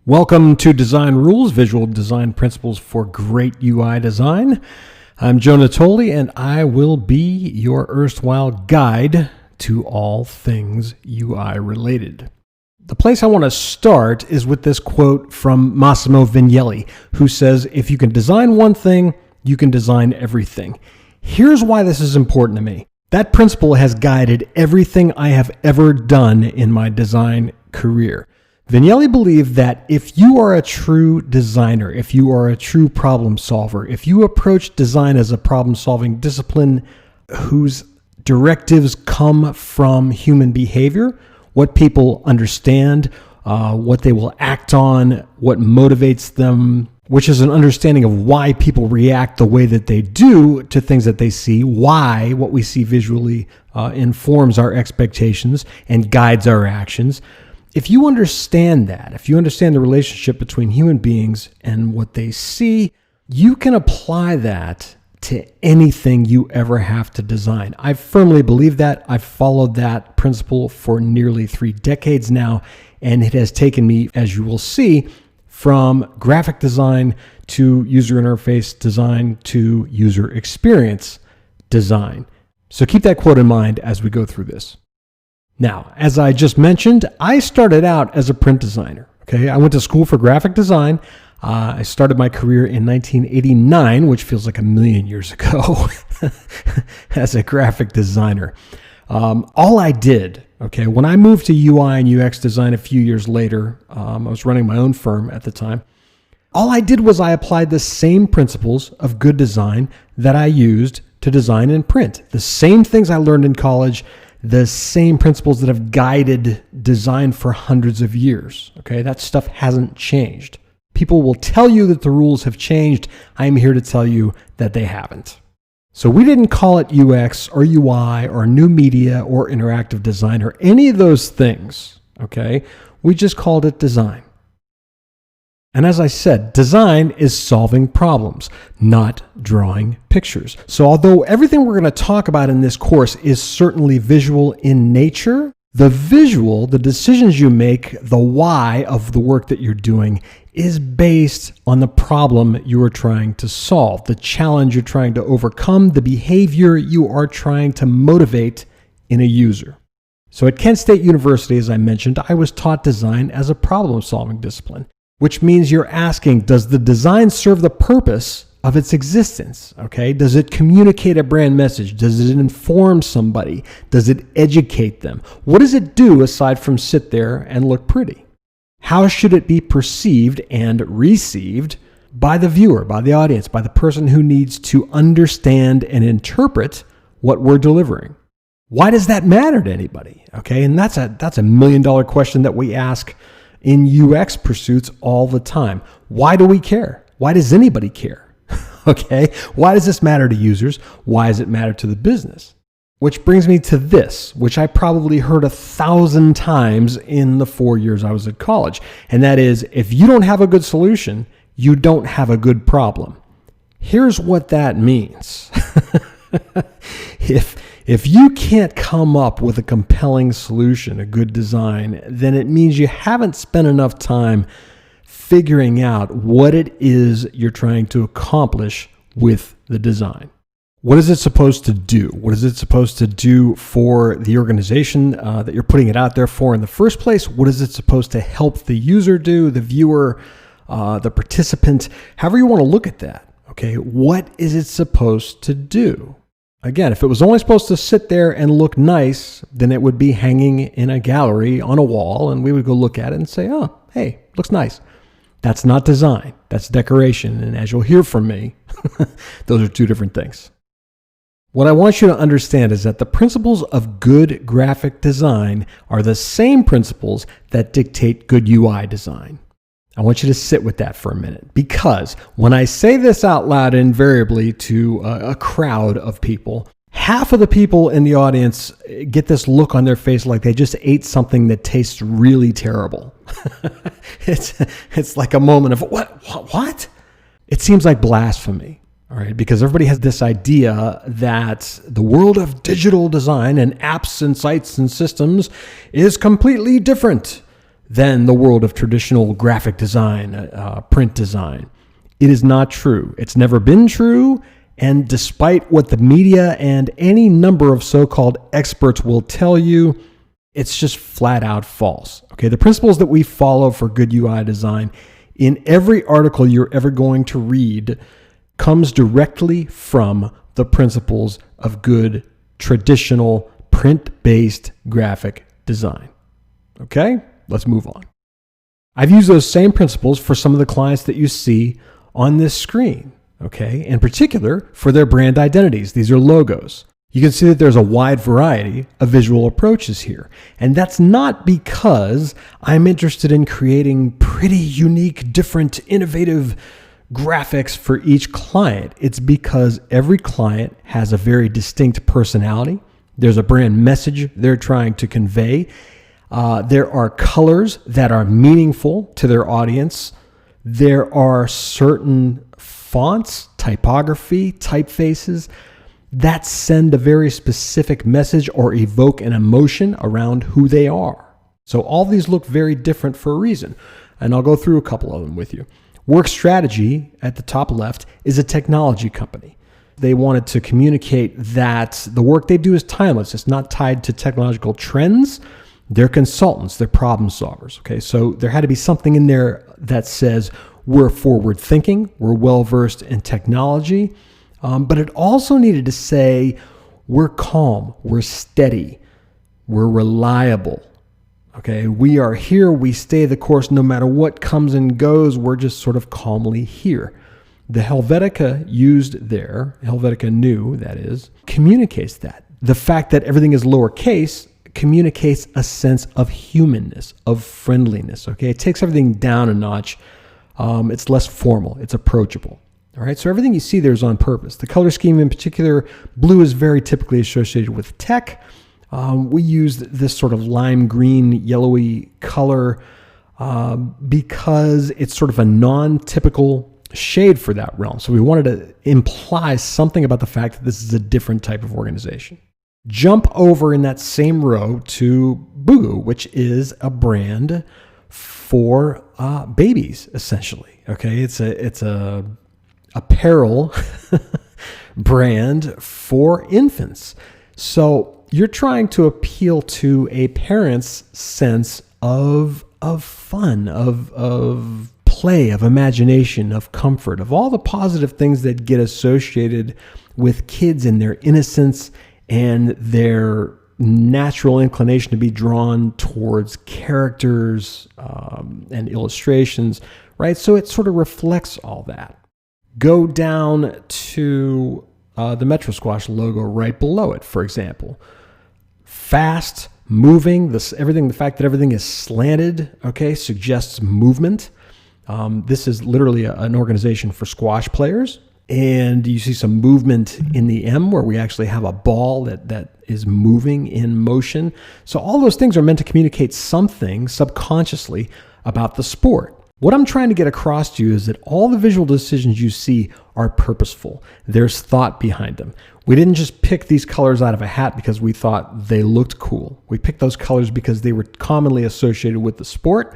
Welcome to Design Rules, Visual Design Principles for Great UI Design. I'm Joe Natoli, and I will be your erstwhile guide to all things UI related. The place I want to start is with this quote from Massimo Vignelli, who says, if you can design one thing, you can design everything. Here's why this is important to me. That principle has guided everything I have ever done in my design career. Vignelli believed that if you are a true designer, if you are a true problem solver, if you approach design as a problem-solving discipline whose directives come from human behavior, what people understand, what they will act on, what motivates them, which is an understanding of why people react the way that they do to things that they see, why what we see visually informs our expectations and guides our actions. If you understand that, if you understand the relationship between human beings and what they see, you can apply that to anything you ever have to design. I firmly believe that. I've followed that principle for nearly 3 decades now, and it has taken me, as you will see, from graphic design to user interface design to user experience design. So keep that quote in mind as we go through this. Now, as I just mentioned, I started out as a print designer. Okay, I went to school for graphic design. I started my career in 1989, which feels like a million years ago, as a graphic designer. All I did, when I moved to UI and UX design a few years later, I was running my own firm at the time. All I did was I applied the same principles of good design that I used to design in print. The same things I learned in college, the same principles that have guided design for hundreds of years. Okay, that stuff hasn't changed. People will tell you that the rules have changed. I'm here to tell you that they haven't. So we didn't call it UX or UI or new media or interactive design or any of those things. Okay, we just called it design. And as I said, design is solving problems, not drawing pictures. So although everything we're going to talk about in this course is certainly visual in nature, the visual, the decisions you make, the why of the work that you're doing is based on the problem you are trying to solve, the challenge you're trying to overcome, the behavior you are trying to motivate in a user. So at Kent State University, as I mentioned, I was taught design as a problem-solving discipline, which means you're asking, does the design serve the purpose of its existence? Okay, does it communicate a brand message? Does it inform somebody? Does it educate them? What does it do aside from sit there and look pretty? How should it be perceived and received by the viewer, by the audience, by the person who needs to understand and interpret what we're delivering? Why does that matter to anybody? Okay, and that's a $1 million question that we ask in UX pursuits all the time. Why do we care? Why does anybody care? Okay, why does this matter to users? Why does it matter to the business? Which brings me to this, which I probably heard 1,000 times in the 4 years I was at college. And that is, if you don't have a good solution, you don't have a good problem. Here's what that means. If you can't come up with a compelling solution, a good design, then it means you haven't spent enough time figuring out what it is you're trying to accomplish with the design. What is it supposed to do? What is it supposed to do for the organization that you're putting it out there for in the first place? What is it supposed to help the user do, the viewer, the participant, however you want to look at that? Okay, what is it supposed to do? Again, if it was only supposed to sit there and look nice, then it would be hanging in a gallery on a wall, and we would go look at it and say, oh, hey, looks nice. That's not design. That's decoration. And as you'll hear from me, those are two different things. What I want you to understand is that the principles of good graphic design are the same principles that dictate good UI design. I want you to sit with that for a minute, because when I say this out loud invariably to a crowd of people, half of the people in the audience get this look on their face like they just ate something that tastes really terrible. It's like a moment of, what? It seems like blasphemy. All right, because everybody has this idea that the world of digital design and apps and sites and systems is completely different than the world of traditional graphic design, print design. It is not true. It's never been true. And despite what the media and any number of so-called experts will tell you, it's just flat out false. Okay, the principles that we follow for good UI design in every article you're ever going to read comes directly from the principles of good traditional print-based graphic design. Okay, let's move on. I've used those same principles for some of the clients that you see on this screen, okay, in particular for their brand identities. These are logos. You can see that there's a wide variety of visual approaches here. And that's not because I'm interested in creating pretty unique, different, innovative graphics for each client. It's because every client has a very distinct personality. There's a brand message they're trying to convey. There are colors that are meaningful to their audience. There are certain fonts, typography, typefaces that send a very specific message or evoke an emotion around who they are. So all these look very different for a reason. And I'll go through a couple of them with you. Work Strategy at the top left is a technology company. They wanted to communicate that the work they do is timeless. It's not tied to technological trends. They're consultants. They're problem solvers. Okay, so there had to be something in there that says we're forward thinking, we're well versed in technology, but it also needed to say we're calm, we're steady, we're reliable. Okay, we are here, we stay the course no matter what comes and goes, we're just sort of calmly here. The Helvetica used there, Helvetica New, that is, communicates that. The fact that everything is lowercase communicates a sense of humanness, of friendliness. Okay, it takes everything down a notch. It's less formal, it's approachable. All right, so everything you see there is on purpose. The color scheme in particular, blue is very typically associated with tech. We used this sort of lime green, yellowy color because it's sort of a non-typical shade for that realm. So we wanted to imply something about the fact that this is a different type of organization. Jump over in that same row to Boohoo, which is a brand for babies, essentially. Okay, it's a apparel brand for infants. So you're trying to appeal to a parent's sense of fun, of play, of imagination, of comfort, of all the positive things that get associated with kids and their innocence and their natural inclination to be drawn towards characters and illustrations, right? So it sort of reflects all that. Go down to the Metro Squash logo right below it, for example. Fast, moving, the fact that everything is slanted, okay, suggests movement. This is literally an organization for squash players. And you see some movement in the M where we actually have a ball that is moving in motion. So all those things are meant to communicate something subconsciously about the sport. What I'm trying to get across to you is that all the visual decisions you see are purposeful. There's thought behind them. We didn't just pick these colors out of a hat because we thought they looked cool. We picked those colors because they were commonly associated with the sport.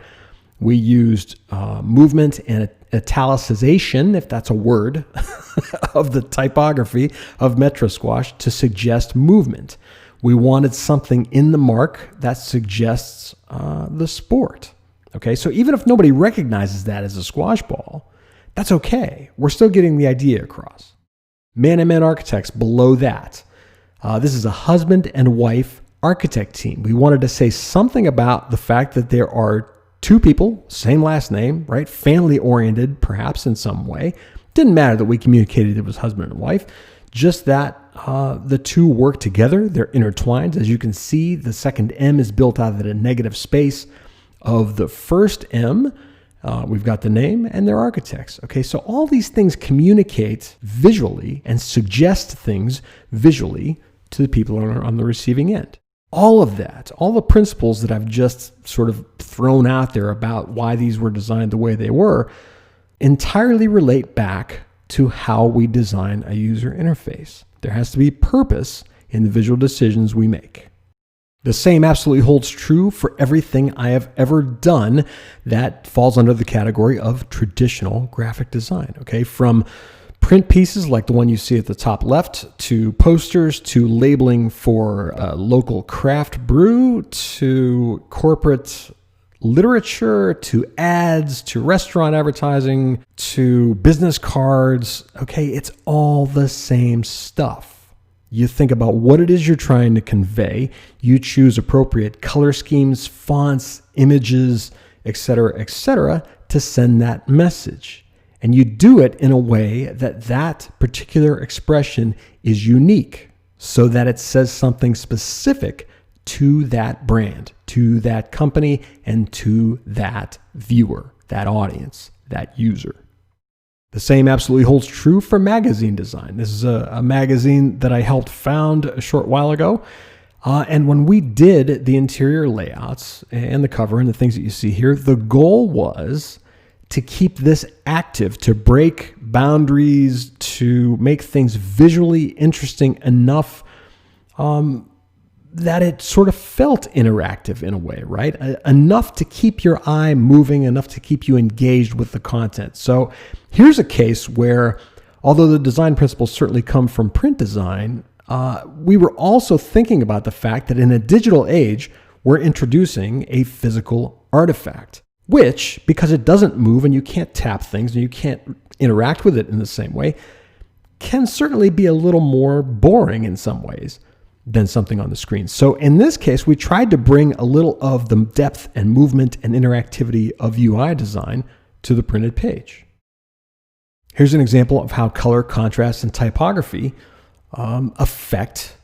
We used movement and italicization, if that's a word, of the typography of Metro Squash to suggest movement. We wanted something in the mark that suggests the sport. Okay, so even if nobody recognizes that as a squash ball, that's okay. We're still getting the idea across. Man and Man Architects below that. This is a husband and wife architect team. We wanted to say something about the fact that there are two people, same last name, right? Family oriented, perhaps in some way. Didn't matter that we communicated it was husband and wife, just that the two work together. They're intertwined. As you can see, the second M is built out of the negative space of the first M. We've got the name and their architects. Okay, so all these things communicate visually and suggest things visually to the people on the receiving end. All of that, all the principles that I've just sort of thrown out there about why these were designed the way they were, entirely relate back to how we design a user interface. There has to be purpose in the visual decisions we make. The same absolutely holds true for everything I have ever done that falls under the category of traditional graphic design, okay? From print pieces like the one you see at the top left, to posters, to labeling for local craft brew, to corporate literature, to ads, to restaurant advertising, to business cards, okay? It's all the same stuff. You think about what it is you're trying to convey. You choose appropriate color schemes, fonts, images, etc., to send that message. And you do it in a way that that particular expression is unique so that it says something specific to that brand, to that company, and to that viewer, that audience, that user. The same absolutely holds true for magazine design. This is a magazine that I helped found a short while ago. And when we did the interior layouts and the cover and the things that you see here, the goal was to keep this active, to break boundaries, to make things visually interesting enough that it sort of felt interactive in a way, right? Enough to keep your eye moving, enough to keep you engaged with the content. So here's a case where, although the design principles certainly come from print design, we were also thinking about the fact that in a digital age, we're introducing a physical artifact, which, because it doesn't move and you can't tap things and you can't interact with it in the same way, can certainly be a little more boring in some ways than something on the screen. So in this case, we tried to bring a little of the depth and movement and interactivity of UI design to the printed page. Here's an example of how color, contrast, and typography affect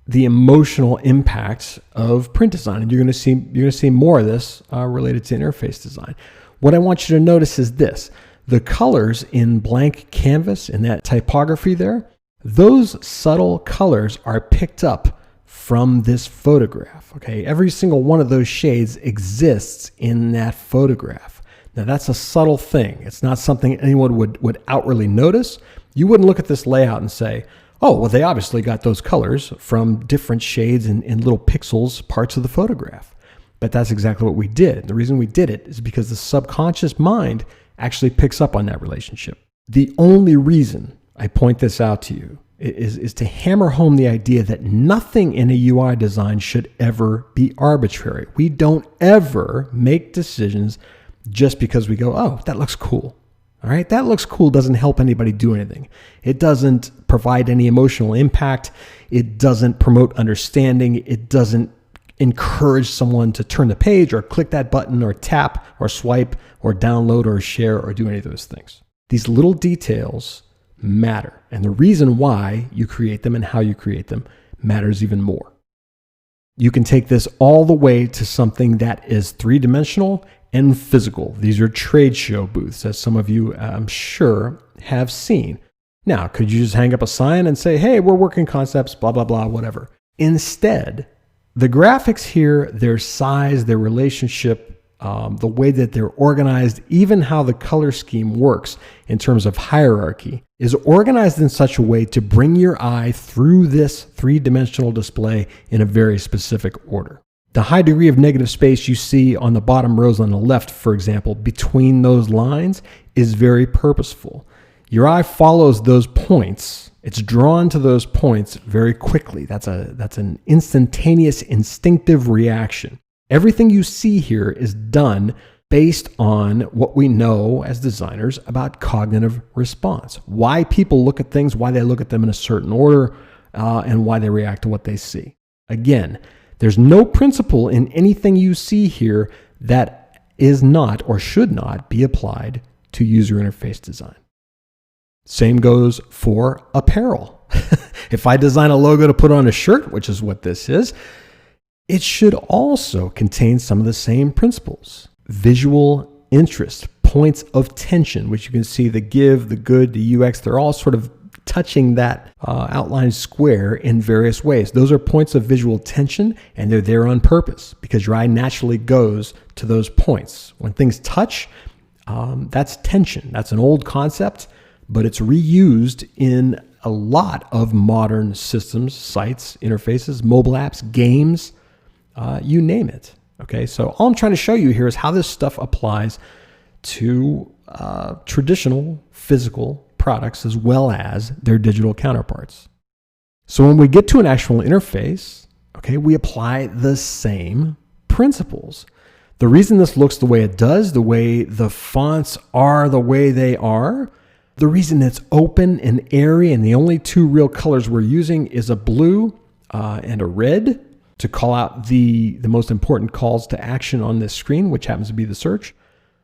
the emotional impact of print design. And you're going to see more of this related to interface design. What I want you to notice is this: the colors in blank canvas, in that typography there, those subtle colors are picked up from this photograph, okay? Every single one of those shades exists in that photograph. Now, that's a subtle thing. It's not something anyone would outwardly notice. You wouldn't look at this layout and say, oh, well, they obviously got those colors from different shades and little pixels, parts of the photograph. But that's exactly what we did. The reason we did it is because the subconscious mind actually picks up on that relationship. The only reason I point this out to you is to hammer home the idea that nothing in a UI design should ever be arbitrary. We don't ever make decisions just because we go, oh, that looks cool. All right, that looks cool doesn't help anybody do anything. It doesn't provide any emotional impact. It doesn't promote understanding. It doesn't encourage someone to turn the page or click that button or tap or swipe or download or share or do any of those things. These little details matter. And the reason why you create them and how you create them matters even more. You can take this all the way to something that is three-dimensional and physical. These are trade show booths, as some of you, I'm sure, have seen. Now, could you just hang up a sign and say, hey, we're working concepts, blah, blah, blah, whatever. Instead, the graphics here, their size, their relationship, the way that they're organized, even how the color scheme works in terms of hierarchy, is organized in such a way to bring your eye through this three-dimensional display in a very specific order. The high degree of negative space you see on the bottom rows on the left, for example, between those lines is very purposeful. Your eye follows those points. It's drawn to those points very quickly. That's an instantaneous, instinctive reaction. Everything you see here is done based on what we know as designers about cognitive response. Why people look at things, why they look at them in a certain order, and why they react to what they see. Again, there's no principle in anything you see here that is not or should not be applied to user interface design. Same goes for apparel. If I design a logo to put on a shirt, which is what this is, it should also contain some of the same principles. Visual interest, points of tension, which you can see the give, the good, the UX, they're all sort of touching that outline square in various ways. Those are points of visual tension, and they're there on purpose because your eye naturally goes to those points. When things touch, that's tension. That's an old concept, but it's reused in a lot of modern systems, sites, interfaces, mobile apps, games, you name it. Okay, so all I'm trying to show you here is how this stuff applies to traditional physical products as well as their digital counterparts. So when we get to an actual interface, okay, we apply the same principles. The reason this looks the way it does, the way the fonts are the way they are, the reason it's open and airy and the only two real colors we're using is a blue and a red to call out the most important calls to action on this screen, which happens to be the search.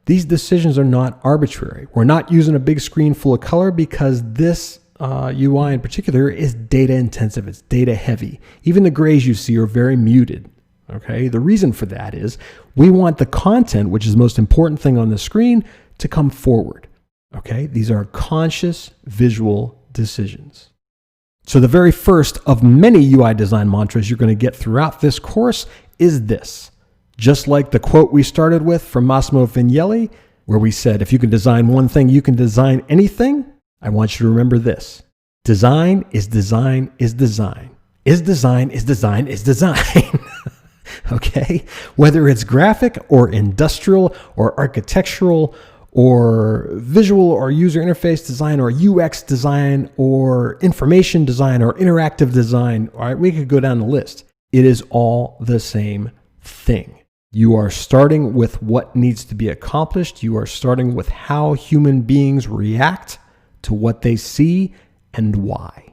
These decisions are not arbitrary. We're not using a big screen full of color because this UI in particular is data intensive. It's data heavy. Even the grays you see are very muted. Okay. The reason for that is we want the content, which is the most important thing on the screen, to come forward. Okay. These are conscious visual decisions. So the very first of many UI design mantras you're going to get throughout this course is this. Just like the quote we started with from Massimo Vignelli, where we said, if you can design one thing, you can design anything. I want you to remember this. Design is design is design. Is design is design is design. Okay? Whether it's graphic or industrial or architectural or visual or user interface design or UX design or information design or interactive design, all right, we could go down the list. It is all the same thing. You are starting with what needs to be accomplished. You are starting with how human beings react to what they see and why.